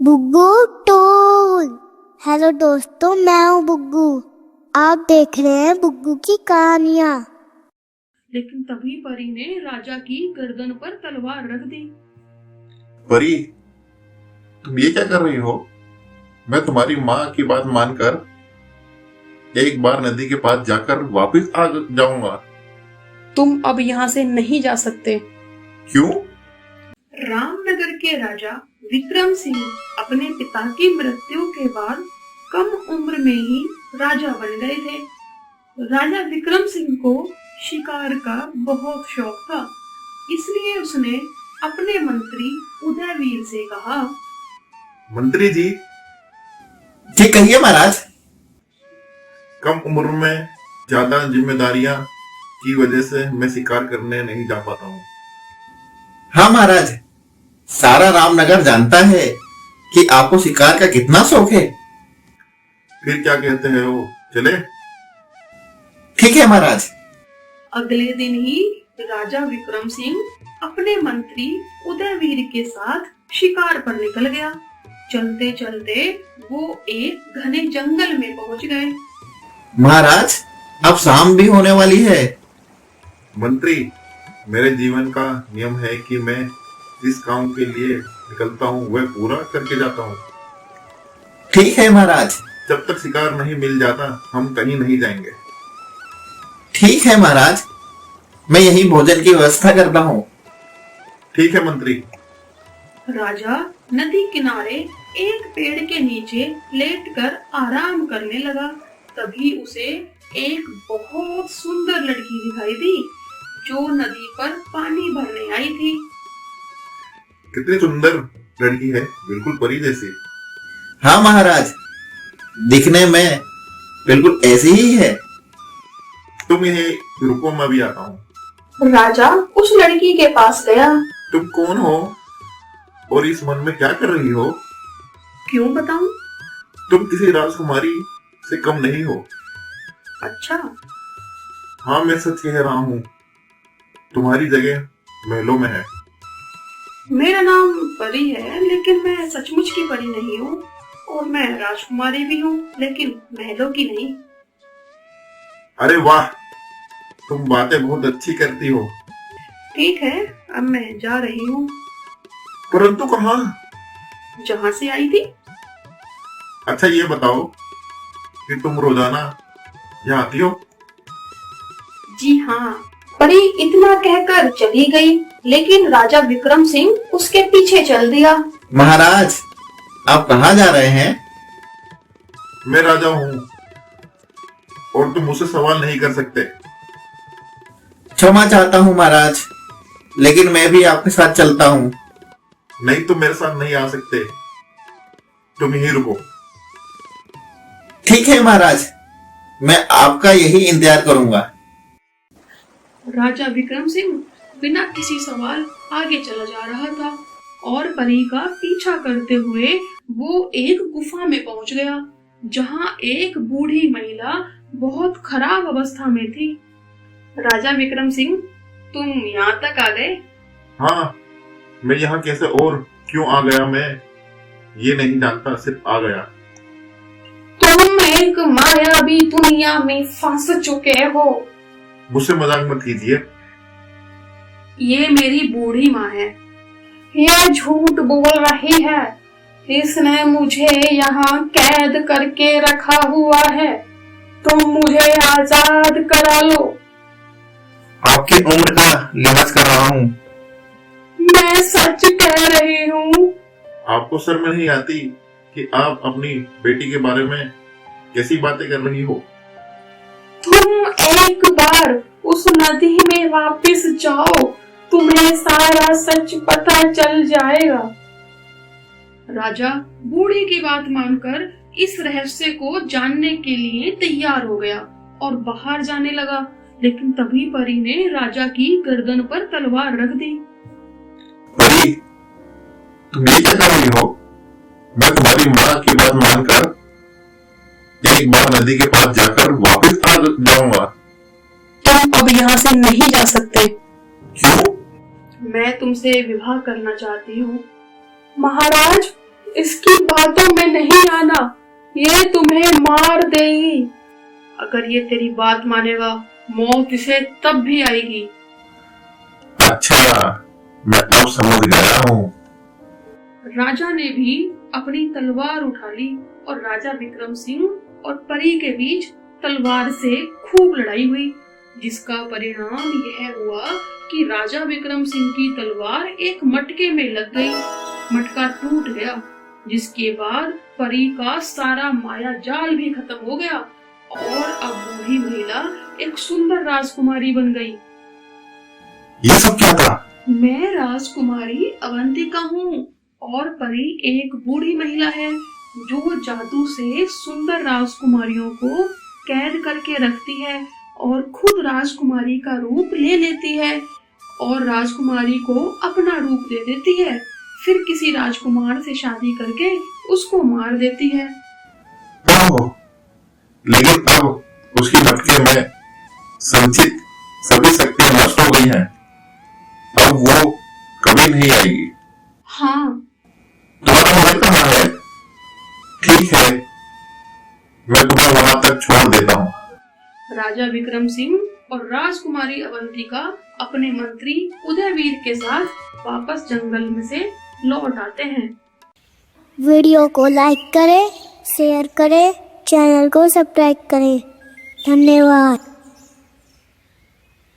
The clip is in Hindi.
बुग्गू टोल। हेलो दोस्तों, मैं हूँ बुग्गू। आप देख रहे हैं बुग्गू की कहानियाँ। लेकिन तभी परी ने राजा की गर्दन पर तलवार रख दी। परी, तुम ये क्या कर रही हो? मैं तुम्हारी माँ की बात मानकर एक बार नदी के पास जाकर वापस आ जाऊंगा। तुम अब यहाँ से नहीं जा सकते। क्यों? रामनगर के राजा विक्रम सिंह अपने पिता की मृत्यु के बाद कम उम्र में ही राजा बन गए थे। राजा विक्रम सिंह को शिकार का बहुत शौक था, इसलिए उसने अपने मंत्री उदयवीर से कहा, मंत्री जी, कहिए महाराज। कम उम्र में ज्यादा जिम्मेदारियां की वजह से मैं शिकार करने नहीं जा पाता हूँ। हाँ महाराज, सारा रामनगर जानता है कि आपको शिकार का कितना शौक है। फिर क्या कहते हैं वो, चले? ठीक है महाराज। अगले दिन ही राजा विक्रम सिंह अपने मंत्री उदयवीर के साथ शिकार पर निकल गया। चलते चलते वो एक घने जंगल में पहुंच गए। महाराज, अब शाम भी होने वाली है। मंत्री, मेरे जीवन का नियम है कि मैं जिस काम के लिए निकलता हूँ वह पूरा करके जाता हूँ। ठीक है महाराज। जब तक शिकार नहीं मिल जाता हम कहीं नहीं जाएंगे। ठीक है महाराज, मैं यहीं भोजन की व्यवस्था करता हूँ। ठीक है मंत्री। राजा नदी किनारे एक पेड़ के नीचे लेटकर आराम करने लगा। तभी उसे एक बहुत सुंदर लड़की दिखाई दी जो नदी पर पानी भरने आई थी। कितनी सुंदर लड़की है, बिल्कुल परी जैसी। हाँ महाराज, दिखने में बिल्कुल ऐसी ही है। तुम यही रुको, मैं भी आता हूँ। राजा उस लड़की के पास गया। तुम कौन हो और इस वन में क्या कर रही हो? क्यों बताऊं? तुम किसी राजकुमारी से कम नहीं हो। अच्छा, हाँ, मैं सच कह रहा हूँ, तुम्हारी जगह महलों में है। मेरा नाम परी है, लेकिन मैं सचमुच की परी नहीं हूँ। और मैं राजकुमारी भी हूँ, लेकिन महलों की नहीं। अरे वाह, तुम बातें बहुत अच्छी करती हो। ठीक है, अब मैं जा रही हूँ। परंतु कहाँ? जहाँ से आई थी। अच्छा ये बताओ कि तुम रोजाना यहाँ आती हो? जी हाँ। परी इतना कहकर चली गई, लेकिन राजा विक्रम सिंह उसके पीछे चल दिया। महाराज, आप कहाँ जा रहे हैं? मैं राजा हूँ और तुम मुझसे सवाल नहीं कर सकते। क्षमा चाहता हूँ महाराज, लेकिन मैं भी आपके साथ चलता हूँ। नहीं, तुम मेरे साथ नहीं आ सकते, तुम यहीं रुको। ठीक है महाराज, मैं आपका यही इंतजार करूंगा। राजा विक्रम सिंह बिना किसी सवाल आगे चला जा रहा था और परी का पीछा करते हुए वो एक गुफा में पहुंच गया, जहां एक बूढ़ी महिला बहुत खराब अवस्था में थी। राजा विक्रम सिंह, तुम यहाँ तक आ गए? हाँ, मैं यहाँ कैसे और क्यों आ गया मैं ये नहीं जानता, सिर्फ आ गया। तुम एक मायावी दुनिया में फंस चुके हो। मुझसे मजाक मत कीजिए। ये मेरी बूढ़ी माँ है। ये झूठ बोल रही है। इसने मुझे यहाँ कैद करके रखा हुआ है। तुम मुझे आजाद करा लो। आपकी उम्र का लिहाज कर रहा हूँ। मैं सच कह रही हूँ। आपको शर्म नहीं आती कि आप अपनी बेटी के बारे में कैसी बातें कर रही हो? तुम एक बार उस नदी में वापस जाओ, तुम्हें सारा सच पता चल जाएगा। राजा बूढ़ी की बात मानकर इस रहस्य को जानने के लिए तैयार हो गया और बाहर जाने लगा। लेकिन तभी परी ने राजा की गर्दन पर तलवार रख दी। परी, तुम ये क्या कर रही हो? मैं तुम्हारी माँ की बात मानकर एक बार नदी के पास जाकर वापस आ जाऊंगा। तुम अब यहाँ से नहीं जा सकते। क्यों? मैं तुमसे विवाह करना चाहती हूँ। महाराज, इसकी बातों में नहीं आना, ये तुम्हें मार देगी। अगर ये तेरी बात मानेगा, मौत इसे तब भी आएगी। अच्छा, मैं अब समझ गया हूँ। राजा ने भी अपनी तलवार उठा ली और राजा विक्रम सिंह और परी के बीच तलवार से खूब लड़ाई हुई, जिसका परिणाम यह हुआ कि राजा विक्रम सिंह की तलवार एक मटके में लग गई। मटका टूट गया, जिसके बाद परी का सारा माया जाल भी खत्म हो गया और अब बूढ़ी महिला एक सुंदर राजकुमारी बन गई। ये सब क्या था? मैं राजकुमारी अवंतिका हूँ और परी एक बूढ़ी महिला है जो जादू से सुंदर राजकुमारियों को कैद करके रखती है और खुद राजकुमारी का रूप ले लेती है और राजकुमारी को अपना रूप दे देती है, फिर किसी राजकुमार से शादी करके उसको मार देती है। ओह, लेकिन अब उसकी मटके में संचित सभी शक्तियां नष्ट हो गई हैं। अब वो कभी नहीं आएगी। हाँ, तुम्हारा महल कहाँ है? ठीक है, मैं तुम्हें वहां तक छोड़ देता हूँ। राजा विक्रम सिंह और राजकुमारी अवंतिका अपने मंत्री उदयवीर के साथ वापस जंगल में से लौट आते हैं। वीडियो को लाइक करें, शेयर करें, चैनल को सब्सक्राइब करें। धन्यवाद।